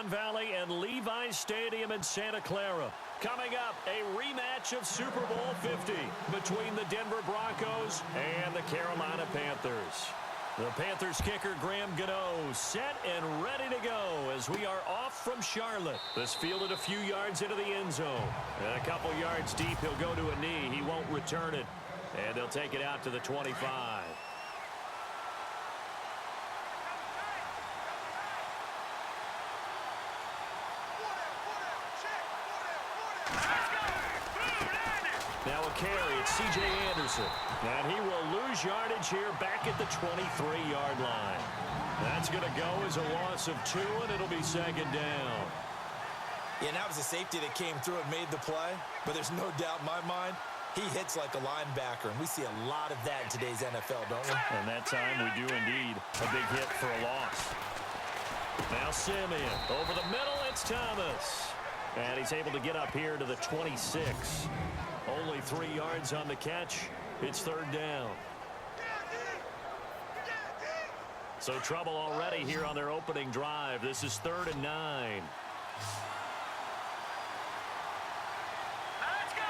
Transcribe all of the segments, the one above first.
Silicon Valley and Levi's Stadium in Santa Clara. Coming up, a rematch of Super Bowl 50 between the Denver Broncos and the Carolina Panthers. The Panthers kicker Graham Gano set and ready to go as we are off from Charlotte. This fielded a few yards into the end zone. And a couple yards deep, he'll go to a knee. He won't return it. And they'll take it out to the 25. Now a carry, it's C.J. Anderson. And he will lose yardage here back at the 23-yard line. That's going to go as a loss of 2, and it'll be second down. Yeah, and that was a safety that came through and made the play. But there's no doubt in my mind, he hits like a linebacker. And we see a lot of that in today's NFL, don't we? And that time we do indeed. A big hit for a loss. Now Simeon. Over the middle, it's Thomas. And he's able to get up here to the 26. Only 3 yards on the catch. It's third down. So trouble already here on their opening drive. This is 3rd and 9. Let's go.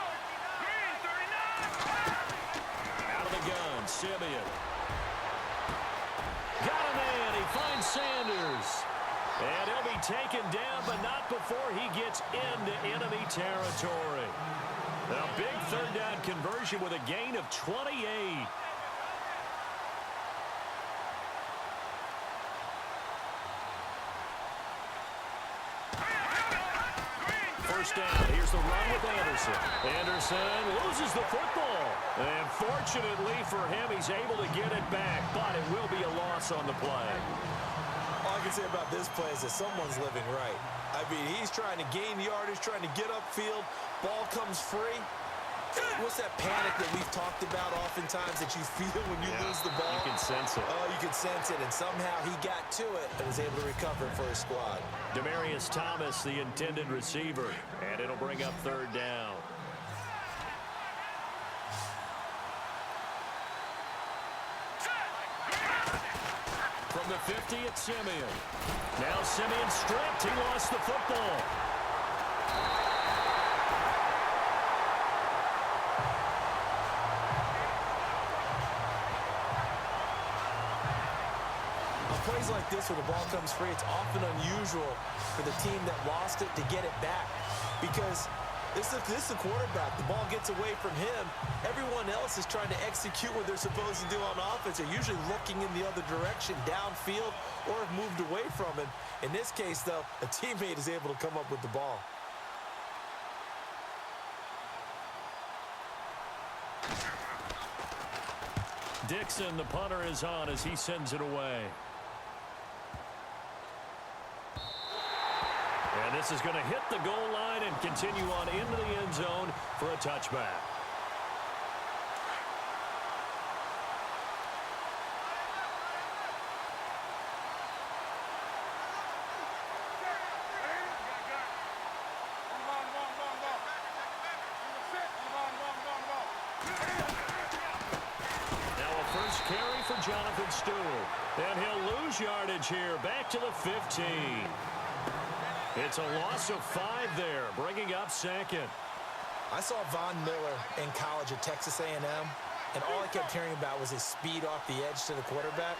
Green, 39. Out of the gun, Simeon. Got a man. He finds Sanders. And he'll be taken down, but not before he gets into enemy territory. A big third down conversion with a gain of 28. First down. Here's the run with Anderson. Anderson loses the football. And fortunately for him, he's able to get it back, but it will be a loss on the play. All I can say about this play is that someone's living right. I mean, he's trying to gain yardage, trying to get upfield. Ball comes free. What's that panic that we've talked about oftentimes that you feel when you lose the ball? You can sense it. Oh, you can sense it, and somehow he got to it and was able to recover for his squad. Demaryius Thomas, the intended receiver, and it'll bring up third down. From the 50, it's Simeon. Now Simeon stripped. He lost the football. Plays like this where the ball comes free, it's often unusual for the team that lost it to get it back because this is the quarterback. The ball gets away from him. Everyone else is trying to execute what they're supposed to do on offense. They're usually looking in the other direction, downfield, or have moved away from him. In this case, though, a teammate is able to come up with the ball. Dixon, the punter, is on as he sends it away. And this is going to hit the goal line and continue on into the end zone for a touchback. Carry for Jonathan Stewart. And he'll lose yardage here. Back to the 15. It's a loss of 5 there, bringing up second. I saw Von Miller in college at Texas A&M, and all I kept hearing about was his speed off the edge to the quarterback.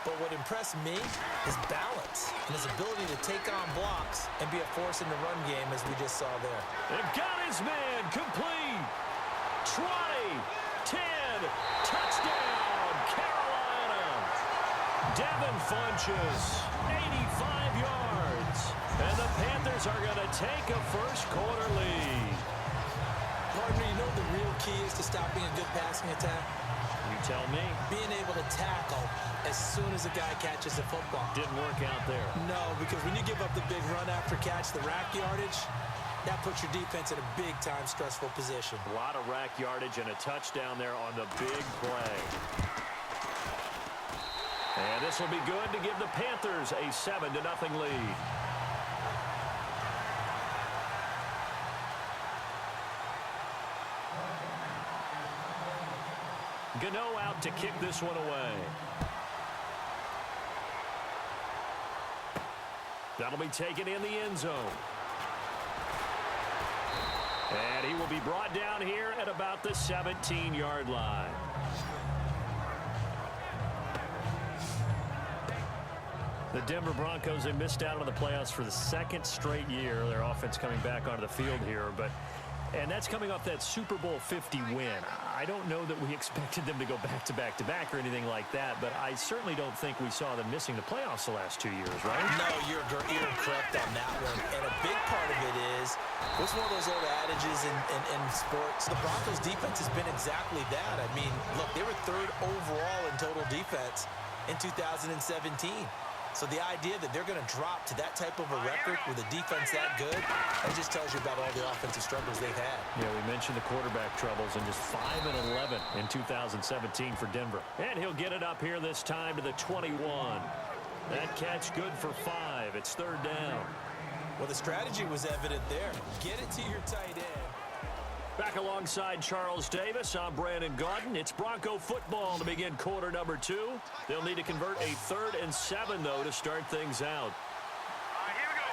But what impressed me is balance and his ability to take on blocks and be a force in the run game, as we just saw there. And got his man complete. 20, 10, touchdown. Devin Funches, 85 yards. And the Panthers are going to take a first-quarter lead. Partner, you know the real key is to stopping a good passing attack? You tell me. Being able to tackle as soon as a guy catches the football. Didn't work out there. No, because when you give up the big run after catch, the rack yardage, that puts your defense in a big-time stressful position. A lot of rack yardage and a touchdown there on the big play. And this will be good to give the Panthers a 7-0 lead. Gano out to kick this one away. That'll be taken in the end zone. And he will be brought down here at about the 17-yard line. The Denver Broncos, they missed out on the playoffs for the second straight year. Their offense coming back onto the field here, and that's coming off that Super Bowl 50 win. I don't know that we expected them to go back-to-back-to-back or anything like that, but I certainly don't think we saw them missing the playoffs the last 2 years, right? No, you're correct on that one. And a big part of it is, what's one of those old adages in sports? The Broncos' defense has been exactly that. I mean, look, they were third overall in total defense in 2017. So the idea that they're going to drop to that type of a record with a defense that good, that just tells you about all the offensive struggles they've had. Yeah, we mentioned the quarterback troubles, and just 5-11 in 2017 for Denver. And he'll get it up here this time to the 21. That catch good for 5. It's third down. Well, the strategy was evident there. Get it to your tight end. Back alongside Charles Davis, I'm Brandon Gaudin. It's Bronco football to begin quarter number 2. They'll need to convert a 3rd and 7, though, to start things out. Here we go.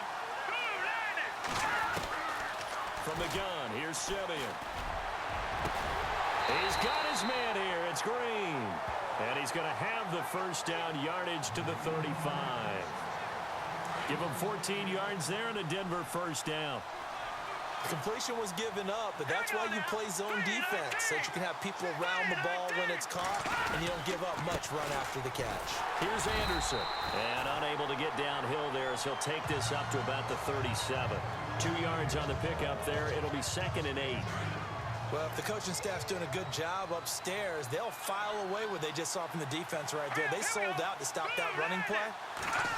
From the gun, here's Simeon. He's got his man here. It's Green. And he's going to have the first down yardage to the 35. Give him 14 yards there and a Denver first down. Completion was given up, but that's why you play zone defense, so that you can have people around the ball when it's caught, and you don't give up much run after the catch. Here's Anderson, and unable to get downhill there as he'll take this up to about the 37. 2 yards on the pickup there. It'll be 2nd and 8. Well, if the coaching staff's doing a good job upstairs, they'll file away what they just saw from the defense right there. They sold out to stop that running play.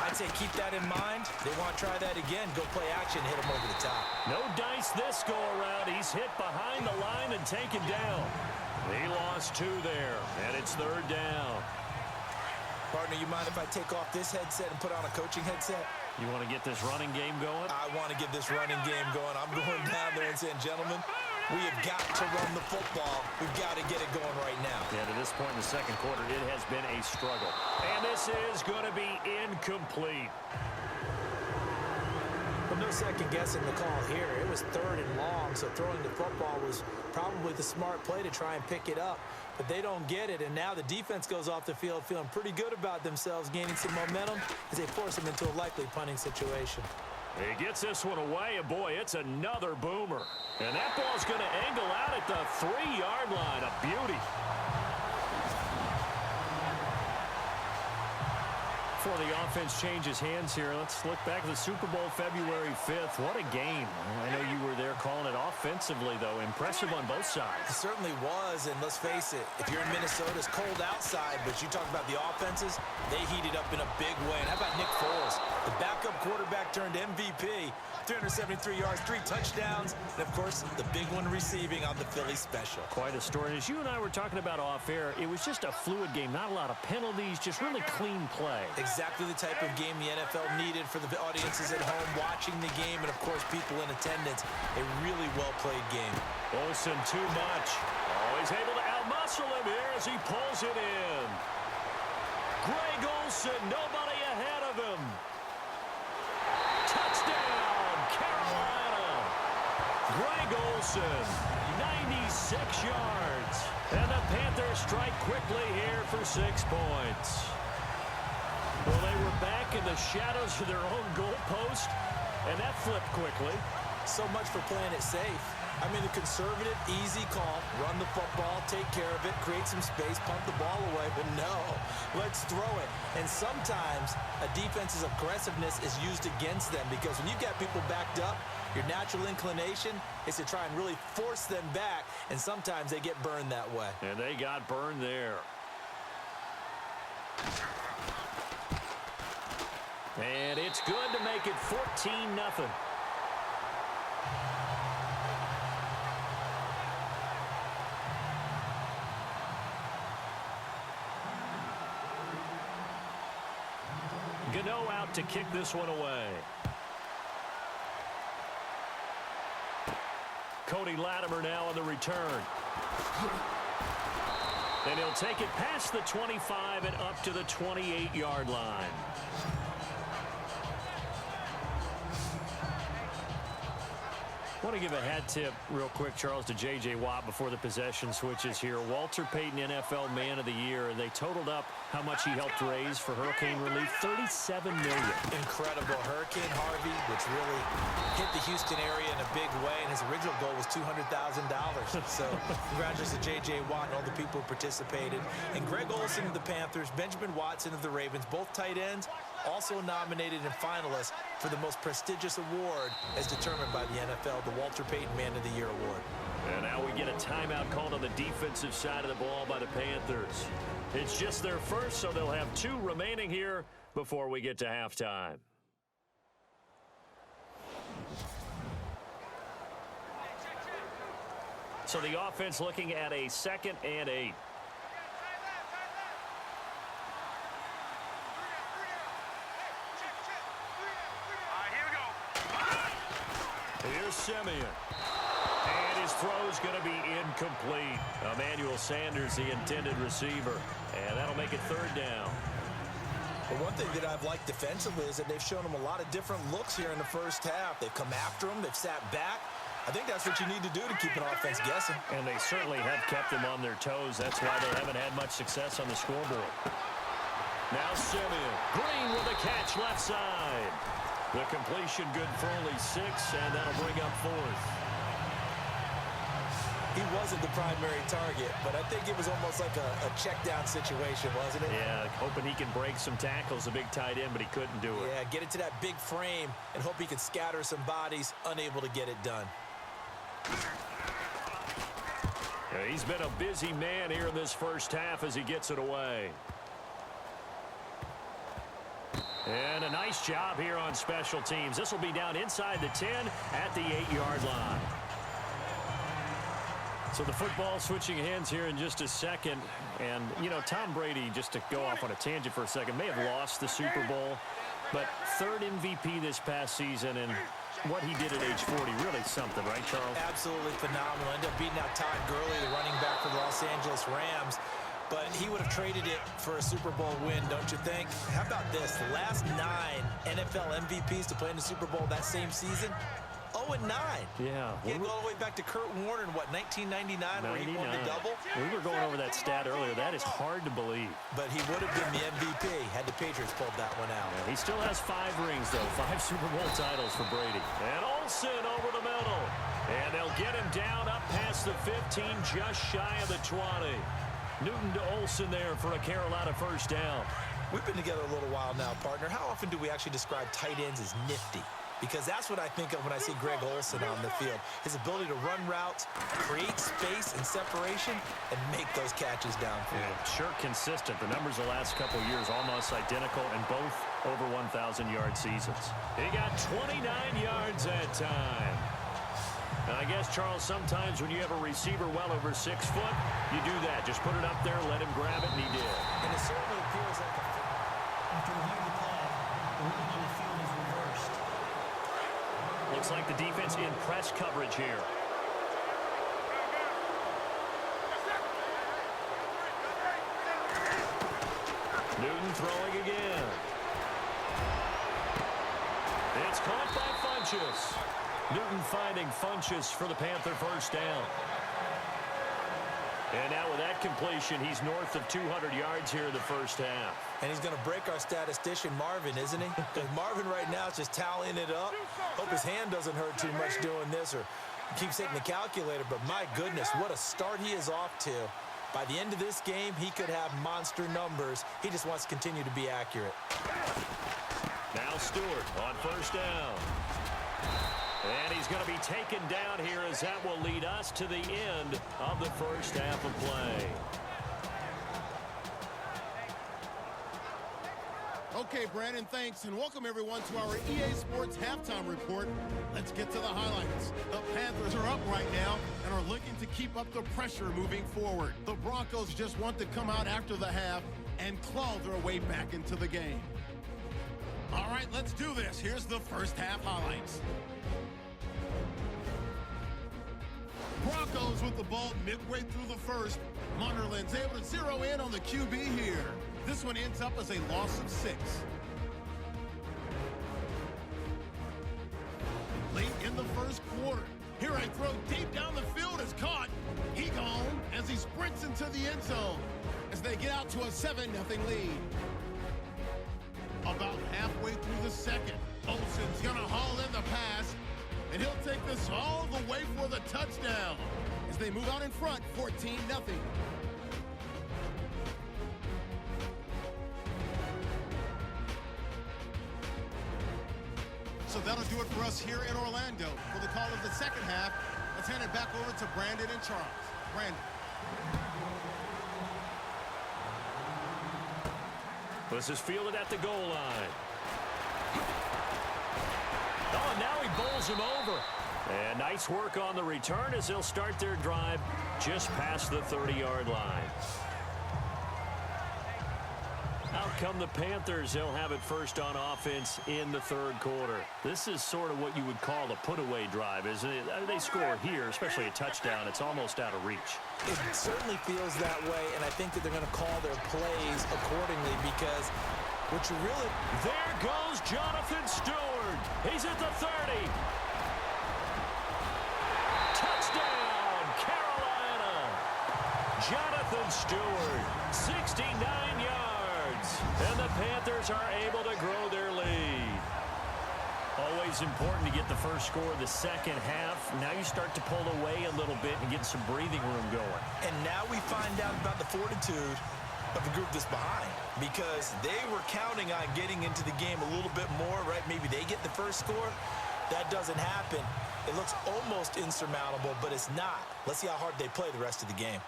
I'd say keep that in mind. They want to try that again. Go play action, hit them over the top. No dice this go-around. He's hit behind the line and taken down. He lost 2 there, and it's third down. Partner, you mind if I take off this headset and put on a coaching headset? You want to get this running game going? I want to get this running game going. I'm going down there and saying, gentlemen, we have got to run the football. We've got to get it going right now. Yeah, to this point in the second quarter, it has been a struggle. And this is going to be incomplete. Well, no second guessing the call here. It was 3rd and long, so throwing the football was probably the smart play to try and pick it up. But they don't get it, and now the defense goes off the field feeling pretty good about themselves, gaining some momentum as they force them into a likely punting situation. He gets this one away, and boy, it's another boomer. And that ball's going to angle out at the 3-yard line. A beauty. Before the offense changes hands here, let's look back at the Super Bowl February 5th. What a game. I know you were there calling it offensively, though. Impressive on both sides. It certainly was, and let's face it, if you're in Minnesota, it's cold outside, but you talk about the offenses, they heated up in a big way. And how about Nick Foles, the backup quarterback turned MVP, 373 yards, 3 touchdowns, and, of course, the big one receiving on the Philly special. Quite a story. And as you and I were talking about off air, it was just a fluid game, not a lot of penalties, just really clean play. Exactly the type of game the NFL needed for the audiences at home watching the game and, of course, people in attendance. A really well-played game. Olsen too much. Always able to outmuscle him here as he pulls it in. Greg Olsen, nobody ahead of him. Touchdown, Carolina. Greg Olsen, 96 yards. And the Panthers strike quickly here for 6 points. Well, they were back in the shadows of their own goalpost, and that flipped quickly. So much for playing it safe. I mean, the conservative, easy call, run the football, take care of it, create some space, pump the ball away. But no, let's throw it. And sometimes a defense's aggressiveness is used against them because when you've got people backed up, your natural inclination is to try and really force them back, and sometimes they get burned that way. And they got burned there. And it's good to make it 14-0. Gano out to kick this one away. Cody Latimer now on the return. And he'll take it past the 25 and up to the 28-yard line. Want to give a hat tip real quick, Charles, to J.J. Watt before the possession switches here. Walter Payton, NFL Man of the Year. They totaled up how much he helped raise for hurricane relief, $37 million. Incredible. Hurricane Harvey, which really hit the Houston area in a big way, and his original goal was $200,000. So congratulations to J.J. Watt and all the people who participated. And Greg Olsen of the Panthers, Benjamin Watson of the Ravens, both tight ends, also nominated and finalists for the most prestigious award as determined by the NFL, the Walter Payton Man of the Year Award. And now we get a timeout called on the defensive side of the ball by the Panthers. It's just their first, so they'll have 2 remaining here before we get to halftime. So the offense looking at a 2nd and 8. Here's Simeon. And his throw's going to be incomplete. Emmanuel Sanders, the intended receiver. And that'll make it 3rd down. But one thing that I've liked defensively is that they've shown him a lot of different looks here in the first half. They've come after him. They've sat back. I think that's what you need to do to keep an offense guessing. And they certainly have kept them on their toes. That's why they haven't had much success on the scoreboard. Now Simeon. Green with a catch left side. The completion good for only 6, and that'll bring up 4th. He wasn't the primary target, but I think it was almost like a check down situation, wasn't it? Yeah, hoping he can break some tackles, a big tight end, but he couldn't do it. Yeah, get it to that big frame and hope he could scatter some bodies, unable to get it done. Yeah, he's been a busy man here in this first half as he gets it away. And a nice job here on special teams. This will be down inside the 10 at the 8-yard line. So the football switching hands here in just a second. And, you know, Tom Brady, just to go off on a tangent for a second, may have lost the Super Bowl. But 3rd MVP this past season, and what he did at age 40, really something, right, Charles? Absolutely phenomenal. Ended up beating out Todd Gurley, the running back for the Los Angeles Rams. But he would have traded it for a Super Bowl win, don't you think? How about this? The last 9 NFL MVPs to play in the Super Bowl that same season, 0-9. Yeah. He go all the way back to Kurt Warner in, what, 1999 where he won the double? We were going over that stat earlier. That is hard to believe. But he would have been the MVP had the Patriots pulled that one out. Yeah, he still has 5 rings, though. 5 Super Bowl titles for Brady. And Olsen over the middle. And they'll get him down up past the 15, just shy of the 20. Newton to Olsen there for a Carolina first down. We've been together a little while now, partner. How often do we actually describe tight ends as nifty? Because that's what I think of when I see Greg Olsen on the field. His ability to run routes, create space and separation, and make those catches downfield. Yeah, sure consistent. The numbers the last couple of years almost identical, and both over 1,000-yard seasons. He got 29 yards that time. And I guess, Charles, sometimes when you have a receiver well over 6 foot, you do that. Just put it up there, let him grab it, and he did. And it certainly appears like after reviewing the play, the rule on the field is reversed. Looks like the defense in press coverage here. Newton throwing again. It's caught by Funchess. Newton finding Funchess for the Panther first down. And now with that completion, he's north of 200 yards here in the first half. And he's going to break our statistician, Marvin, isn't he? Because Marvin right now is just tallying it up. Hope his hand doesn't hurt too much doing this or keeps hitting the calculator. But my goodness, what a start he is off to. By the end of this game, he could have monster numbers. He just wants to continue to be accurate. Now Stewart on first down. And he's going to be taken down here as that will lead us to the end of the first half of play. Okay, Brandon, thanks, and welcome everyone to our EA Sports Halftime Report. Let's get to the highlights. The Panthers are up right now and are looking to keep up the pressure moving forward. The Broncos just want to come out after the half and claw their way back into the game. All right, let's do this. Here's the first half highlights. Broncos with the ball midway through the first. Munderland's able to zero in on the QB here. This one ends up as a loss of 6. Late in the first quarter, throw deep down the field is caught. He gone as he sprints into the end zone as they get out to a 7-0 lead. About halfway through the second, Olsen's going to haul in the pass, and he'll take this all the way for the touchdown as they move out in front, 14-0. So that'll do it for us here in Orlando. For the call of the second half, let's hand it back over to Brandon and Charles. Brandon. This is fielded at the goal line. Oh, and now he bowls him over. And nice work on the return as they'll start their drive just past the 30-yard line. Out come the Panthers. They'll have it first on offense in the third quarter. This is sort of what you would call a put-away drive, isn't it? They score here, especially a touchdown. It's almost out of reach. It certainly feels that way, and I think that they're going to call their plays accordingly because what you really... There goes Jonathan Stewart. He's at the 30. Touchdown, Carolina. Jonathan Stewart, 69 yards. And the Panthers are able to grow their lead. Always important to get the first score of the second half. Now you start to pull away a little bit and get some breathing room going. And now we find out about the fortitude of the group that's behind because they were counting on getting into the game a little bit more, right? Maybe they get the first score. That doesn't happen. It looks almost insurmountable, but it's not. Let's see how hard they play the rest of the game.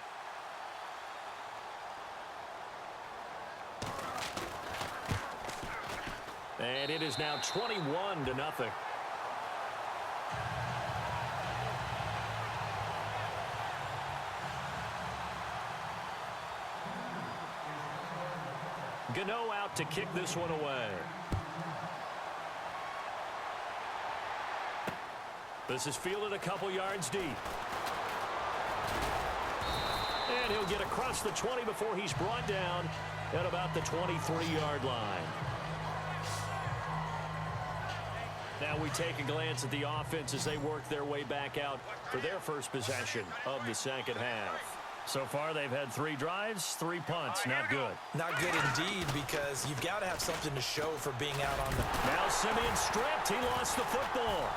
And it is now 21-0. Gano out to kick this one away. This is fielded a couple yards deep. And he'll get across the 20 before he's brought down at about the 23-yard line. Now we take a glance at the offense as they work their way back out for their first possession of the second half. So far, they've had 3 drives, 3 punts. Not good. Not good indeed because you've got to have something to show for being out on the... Now Simeon stripped. He lost the football.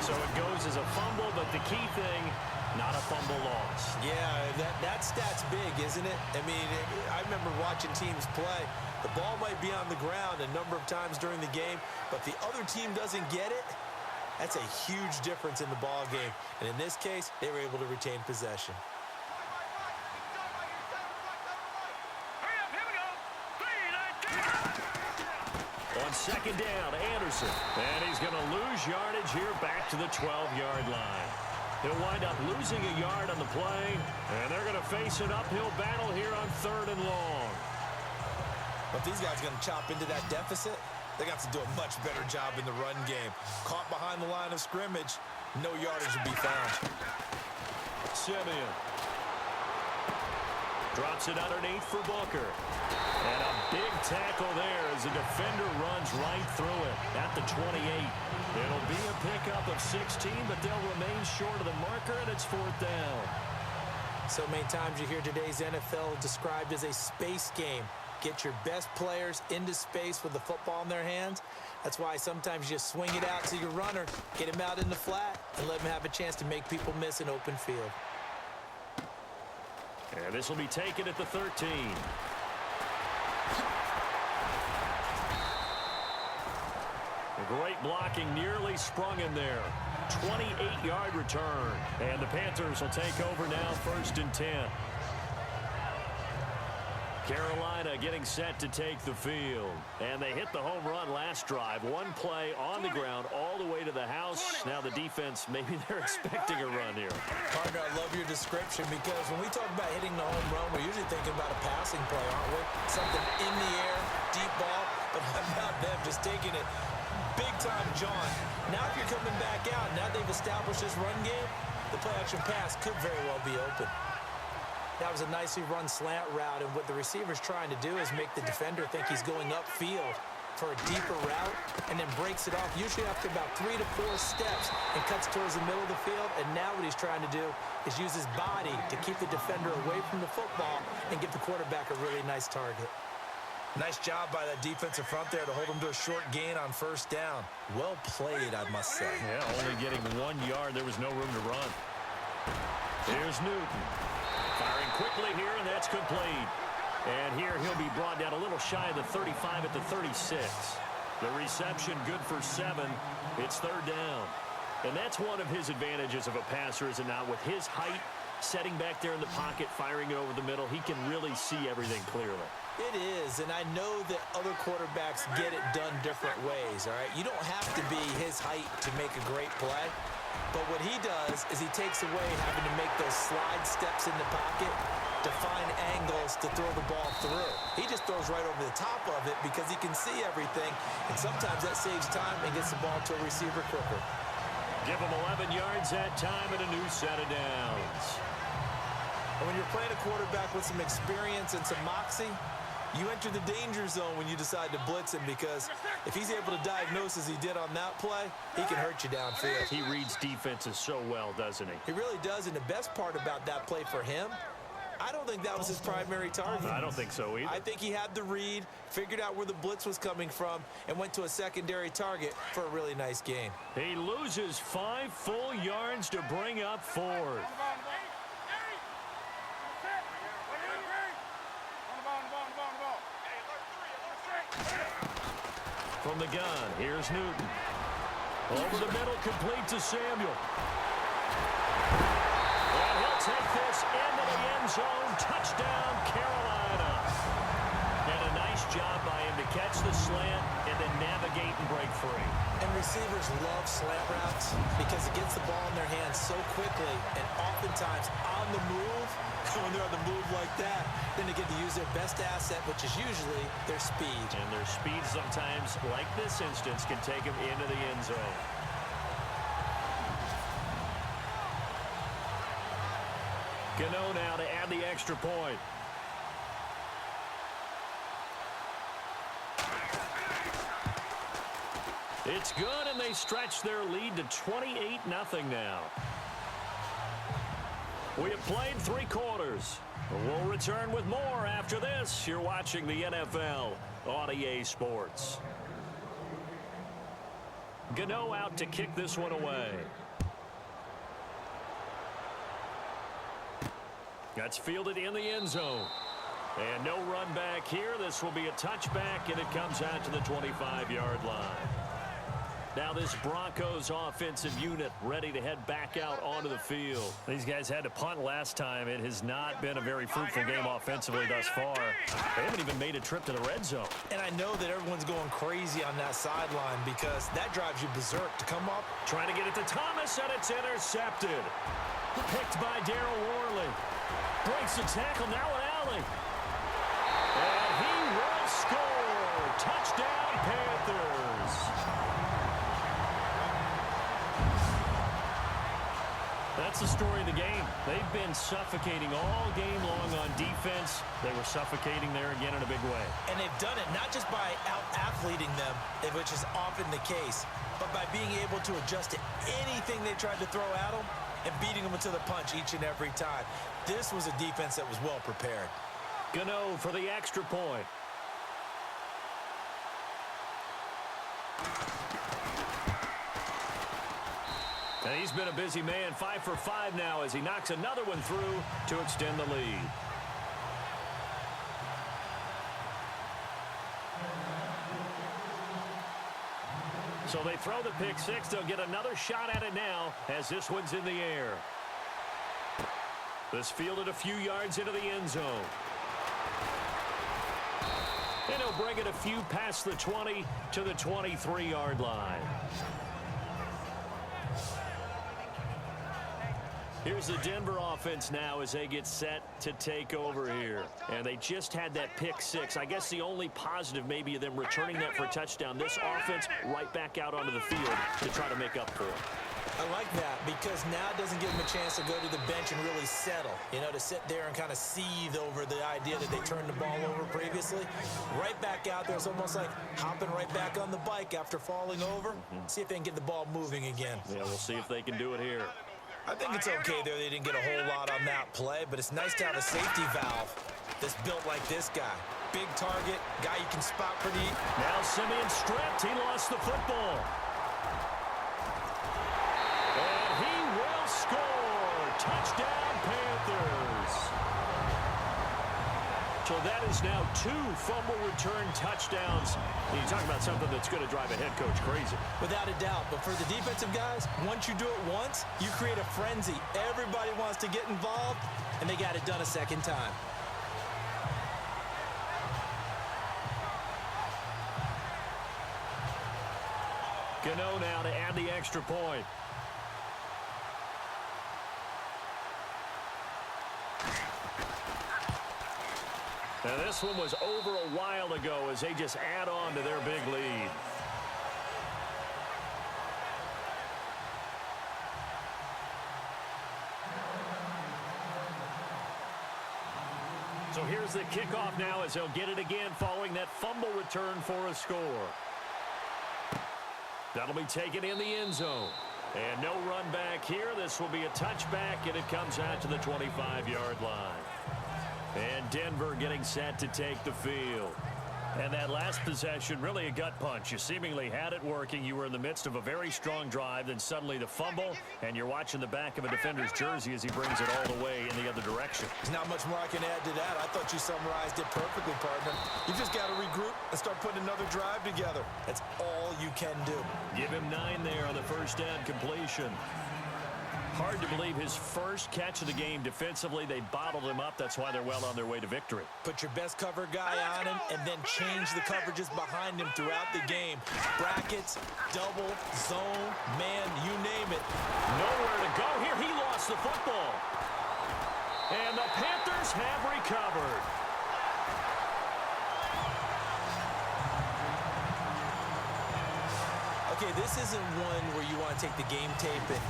So it goes as a fumble, but the key thing, not a fumble loss. Yeah, that stat's big, isn't it? I mean, I remember watching teams play. The ball might be on the ground a number of times during the game, but the other team doesn't get it. That's a huge difference in the ball game. And in this case, they were able to retain possession. Hurry up, here we go. On second down, Anderson. And he's going to lose yardage here back to the 12-yard line. He'll wind up losing a yard on the play, and they're going to face an uphill battle here on 3rd and long. But these guys are going to chop into that deficit. They got to do a much better job in the run game. Caught behind the line of scrimmage, no yardage will be found. Simeon drops it underneath for Booker. And a big tackle there as the defender runs right through it at the 28. It'll be a pickup of 16, but they'll remain short of the marker, and it's 4th down. So many times you hear today's NFL described as a space game. Get your best players into space with the football in their hands. That's why sometimes you just swing it out to your runner, get him out in the flat, and let him have a chance to make people miss an open field. And this will be taken at the 13. Great blocking, nearly sprung him there. 28-yard return. And the Panthers will take over now, 1st and 10. Carolina getting set to take the field. And they hit the home run last drive. One play on the ground all the way to the house. Now the defense, maybe they're expecting a run here. Partner, I love your description because when we talk about hitting the home run, we're usually thinking about a passing play, aren't we? Something in the air, deep ball. But how about them just taking it big time, John? Now if you're coming back out, now they've established this run game, the play-action pass could very well be open. That was a nicely run slant route, and what the receiver's trying to do is make the defender think he's going upfield for a deeper route, and then breaks it off, usually after about 3 to 4 steps, and cuts towards the middle of the field. And now what he's trying to do is use his body to keep the defender away from the football and give the quarterback a really nice target. Nice job by that defensive front there to hold him to a short gain on first down. Well played, I must say. Yeah, only getting 1 yard. There was no room to run. Here's Newton. Firing quickly here, and that's complete. And here he'll be brought down a little shy of the 35 at the 36. The reception good for 7. It's third down. And that's one of his advantages of a passer, is it not? With his height, setting back there in the pocket, firing it over the middle, he can really see everything clearly. It is, and I know that other quarterbacks get it done different ways, all right? You don't have to be his height to make a great play. But what he does is he takes away having to make those slide steps in the pocket to find angles to throw the ball through. He just throws right over the top of it because he can see everything, and sometimes that saves time and gets the ball to a receiver quicker. Give him 11 yards that time and a new set of downs. And when you're playing a quarterback with some experience and some moxie, you enter the danger zone when you decide to blitz him, because if he's able to diagnose as he did on that play, he can hurt you downfield. He reads defenses so well, doesn't he? He really does, and the best part about that play for him, I don't think that was his primary target. I don't think so either. I think he had the read, figured out where the blitz was coming from, and went to a secondary target for a really nice gain. He loses 5 full yards to bring up 4th. From the gun, here's Newton. Over the middle, complete to Samuel. And he'll take this into the end zone. Touchdown, Carolina. And a nice job by him to catch the slant and then navigate and break free. And receivers love slant routes because it gets the ball in their hands so quickly, and oftentimes on the move. When they're on the move like that, then they get to use their best asset, which is usually their speed. And their speed sometimes, like this instance, can take them into the end zone. Gano now to add the extra point. It's good, and they stretch their lead to 28-0 now. We have played 3 quarters. We'll return with more after this. You're watching the NFL on EA Sports. Gano out to kick this one away. That's fielded in the end zone. And no run back here. This will be a touchback, and it comes out to the 25-yard line. Now this Broncos offensive unit ready to head back out onto the field. These guys had to punt last time. It has not been a very fruitful game offensively thus far. They haven't even made a trip to the red zone. And I know that everyone's going crazy on that sideline because that drives you berserk to come up. Trying to get it to Thomas, and it's intercepted. Picked by Darryl Worley. Breaks the tackle, now an alley. And he will score. Touchdown, Panthers. That's the story of the game. They've been suffocating all game long on defense. They were suffocating there again in a big way. And they've done it not just by out-athleting them, which is often the case, but by being able to adjust to anything they tried to throw at them and beating them to the punch each and every time. This was a defense that was well prepared. Gano for the extra point. And he's been a busy man, 5 for 5 now as he knocks another one through to extend the lead. So they throw the pick 6. They'll get another shot at it now as this one's in the air. This fielded a few yards into the end zone. And he'll bring it a few past the 20 to the 23-yard line. Here's the Denver offense now as they get set to take over here. And they just had that pick 6. I guess the only positive maybe of them returning that for a touchdown. This offense right back out onto the field to try to make up for it. I like that because now it doesn't give him a chance to go to the bench and really settle, to sit there and kind of seethe over the idea that they turned the ball over previously. Right back out there. It's almost like hopping right back on the bike after falling over. See if they can get the ball moving again. Yeah, we'll see if they can do it here. I think it's okay there. They didn't get a whole lot on that play, but it's nice to have a safety valve that's built like this guy. Big target, guy you can spot pretty. Now Simeon stripped. He lost the football. And he will score. Touchdown, Panthers. So that is now 2 fumble return touchdowns. You talk about something that's going to drive a head coach crazy. Without a doubt. But for the defensive guys, once you do it once, you create a frenzy. Everybody wants to get involved, and they got it done a second time. Gano now to add the extra point. Now this one was over a while ago as they just add on to their big lead. So here's the kickoff now as they'll get it again following that fumble return for a score. That'll be taken in the end zone. And no run back here. This will be a touchback, and it comes out to the 25-yard line. And Denver getting set to take the field. And that last possession, really a gut punch. You seemingly had it working. You were in the midst of a very strong drive. Then suddenly the fumble, and you're watching the back of a defender's jersey as he brings it all the way in the other direction. There's not much more I can add to that. I thought you summarized it perfectly, partner. You just got to regroup and start putting another drive together. That's all you can do. Give him 9 there on the first down completion. Hard to believe his first catch of the game defensively. They bottled him up. That's why they're well on their way to victory. Put your best cover guy on him and then change the coverages behind him throughout the game. Brackets, double, zone, man, you name it. Nowhere to go here. He lost the football. And the Panthers have recovered. Okay, this isn't one where you want to take the game tape and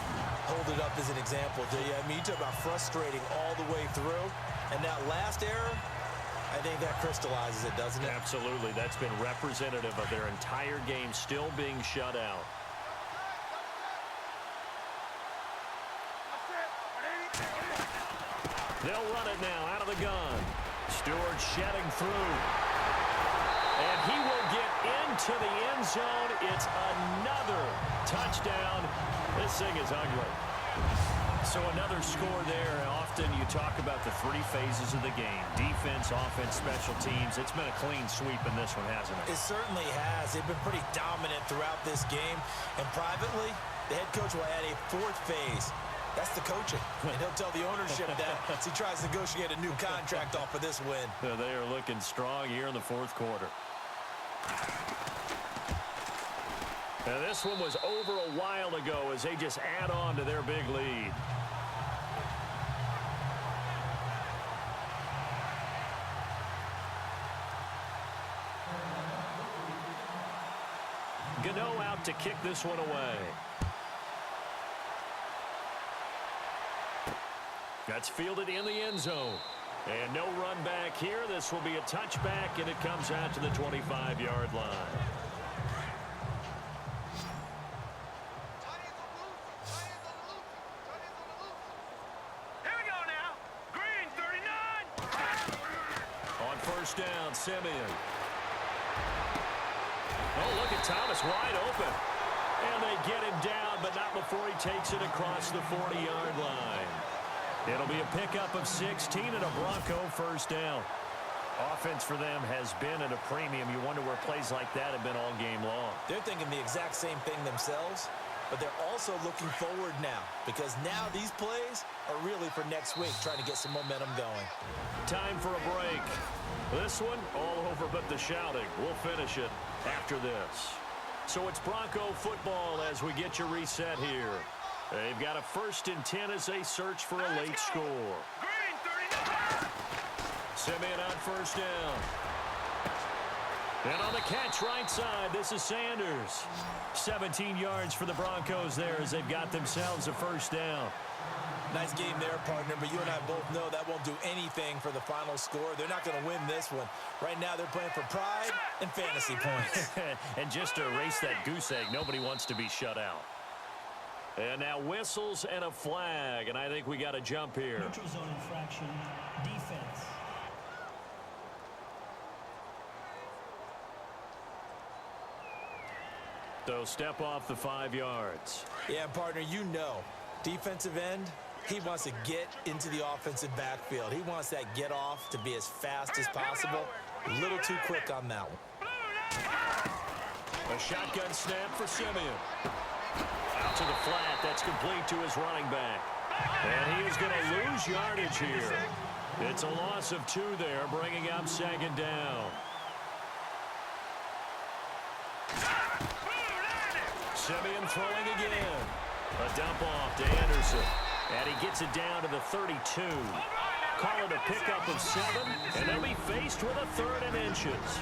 hold it up as an example, do you? I mean, you talk about frustrating all the way through. And that last error, I think that crystallizes it, doesn't it? Absolutely. That's been representative of their entire game still being shut out. They'll run it now out of the gun. Stewart shedding through. And he will get into the end zone. It's another touchdown. This thing is ugly. So another score there. Often you talk about the 3 phases of the game. Defense, offense, special teams. It's been a clean sweep in this one, hasn't it? It certainly has. They've been pretty dominant throughout this game. And privately, the head coach will add a 4th phase. That's the coaching. And he'll tell the ownership that as he tries to negotiate a new contract off of this win. They are looking strong here in the 4th quarter. Now this one was over a while ago as they just add on to their big lead. Gano out to kick this one away. That's fielded in the end zone. And no run back here. This will be a touchback, and it comes out to the 25-yard line. Here we go now. Green, 39. On first down, Simeon. Oh, look at Thomas wide open. And they get him down, but not before he takes it across the 40-yard line. It'll be a pickup of 16 and a Bronco first down. Offense for them has been at a premium. You wonder where plays like that have been all game long. They're thinking the exact same thing themselves, but they're also looking forward now because now these plays are really for next week, trying to get some momentum going. Time for a break. This one all over but the shouting. We'll finish it after this. So it's Bronco football as we get you reset here. They've got a 1st and 10 as they search for a late score. Green, 39. Simeon on first down. And on the catch right side, this is Sanders. 17 yards for the Broncos there as they've got themselves a first down. Nice game there, partner, but you and I both know that won't do anything for the final score. They're not going to win this one. Right now, they're playing for pride and fantasy points. And just to erase that goose egg, nobody wants to be shut out. And now whistles and a flag, and I think we got to jump here. Neutral zone infraction, defense. So step off the 5 yards. Yeah, partner, you know, defensive end, he wants to get into the offensive backfield. He wants that get off to be as fast as possible. A little too quick on that one. A shotgun snap for Simeon. Out to the flat. That's complete to his running back. And he is going to lose yardage here. It's a loss of 2 there, bringing up second down. Simeon throwing again. A dump off to Anderson. And he gets it down to the 32. Call it a pickup of 7, and they'll be faced with a 3rd and inches.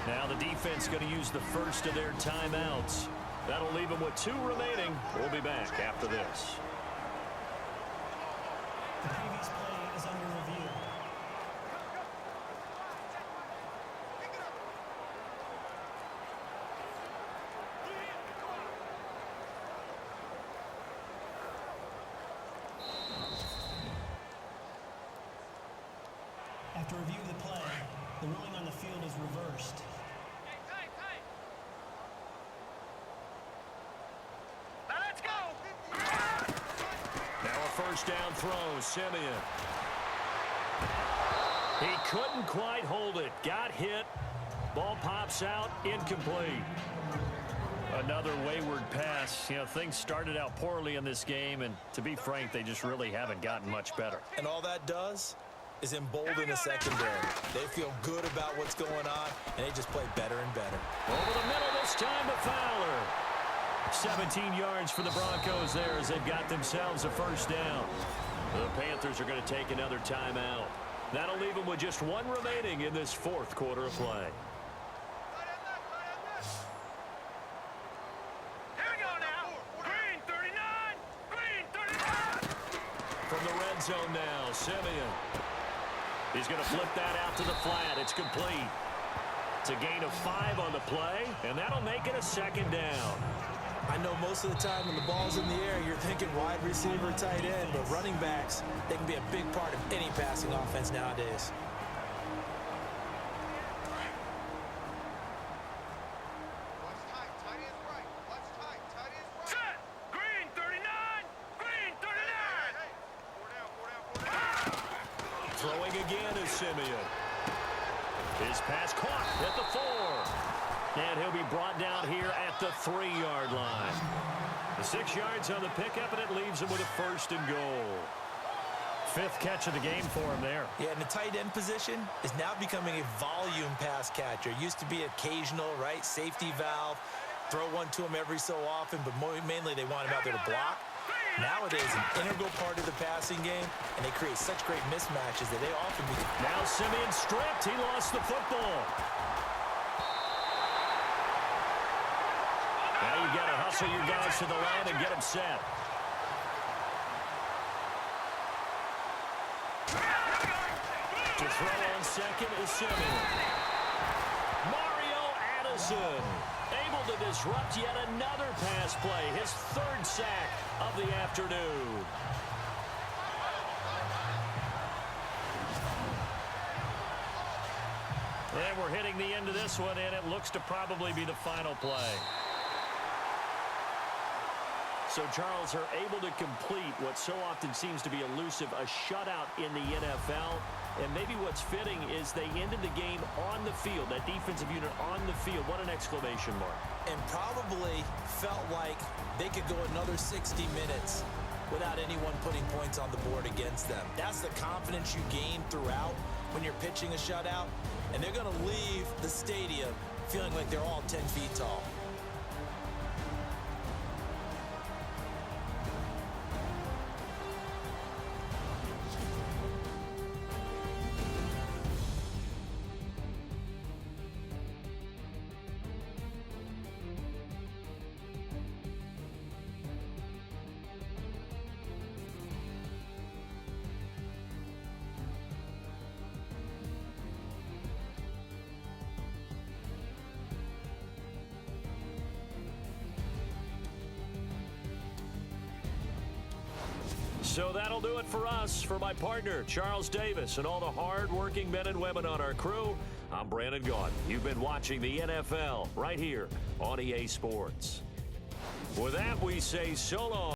Now the defense going to use the first of their timeouts. That'll leave them with 2 remaining. We'll be back after this. The previous play is under review. After review of the play, the ruling on the field is reversed. Now let's go. Now a first down throw, Simeon. He couldn't quite hold it. Got hit. Ball pops out, incomplete. Another wayward pass. You know, things started out poorly in this game, and to be frank, they just really haven't gotten much better. And all that does is embolden the secondary. They feel good about what's going on, and they just play better and better. Over the middle this time to Fowler. 17 yards for the Broncos there as they've got themselves a first down. The Panthers are going to take another timeout. That'll leave them with just 1 remaining in this 4th quarter of play. Here we go now. Green 39. Green 39. From the red zone now, Simeon. He's going to flip that out to the flat. It's complete. It's a gain of 5 on the play, and that'll make it a second down. I know most of the time when the ball's in the air, you're thinking wide receiver, tight end, but running backs, they can be a big part of any passing offense nowadays. Set. Green 39. Green 39. Throwing again is Simeon. His pass caught at the 4. And he'll be brought down here at the 3-yard line. The 6 yards on the pickup, and it leaves him with a 1st and goal. 5th catch of the game for him there. Yeah, and the tight end position is now becoming a volume pass catcher. Used to be occasional, right? Safety valve. Throw one to him every so often, but mainly they want him out there to block. Nowadays, an integral part of the passing game, and they create such great mismatches that they often become... Now Simeon stripped. He lost the football. Now you've got to hustle your guys to the line and get them set. To throw on second is Simeon. Mario Addison able to disrupt yet another pass play. His 3rd sack of the afternoon. And we're hitting the end of this one, and it looks to probably be the final play. So Charles are able to complete what so often seems to be elusive, a shutout in the NFL. And maybe what's fitting is they ended the game on the field, that defensive unit on the field. What an exclamation mark. And probably felt like they could go another 60 minutes without anyone putting points on the board against them. That's the confidence you gain throughout when you're pitching a shutout. And they're going to leave the stadium feeling like they're all 10 feet tall. So that'll do it for us. For my partner, Charles Davis, and all the hard-working men and women on our crew, I'm Brandon Gaudin. You've been watching the NFL right here on EA Sports. With that, we say so long.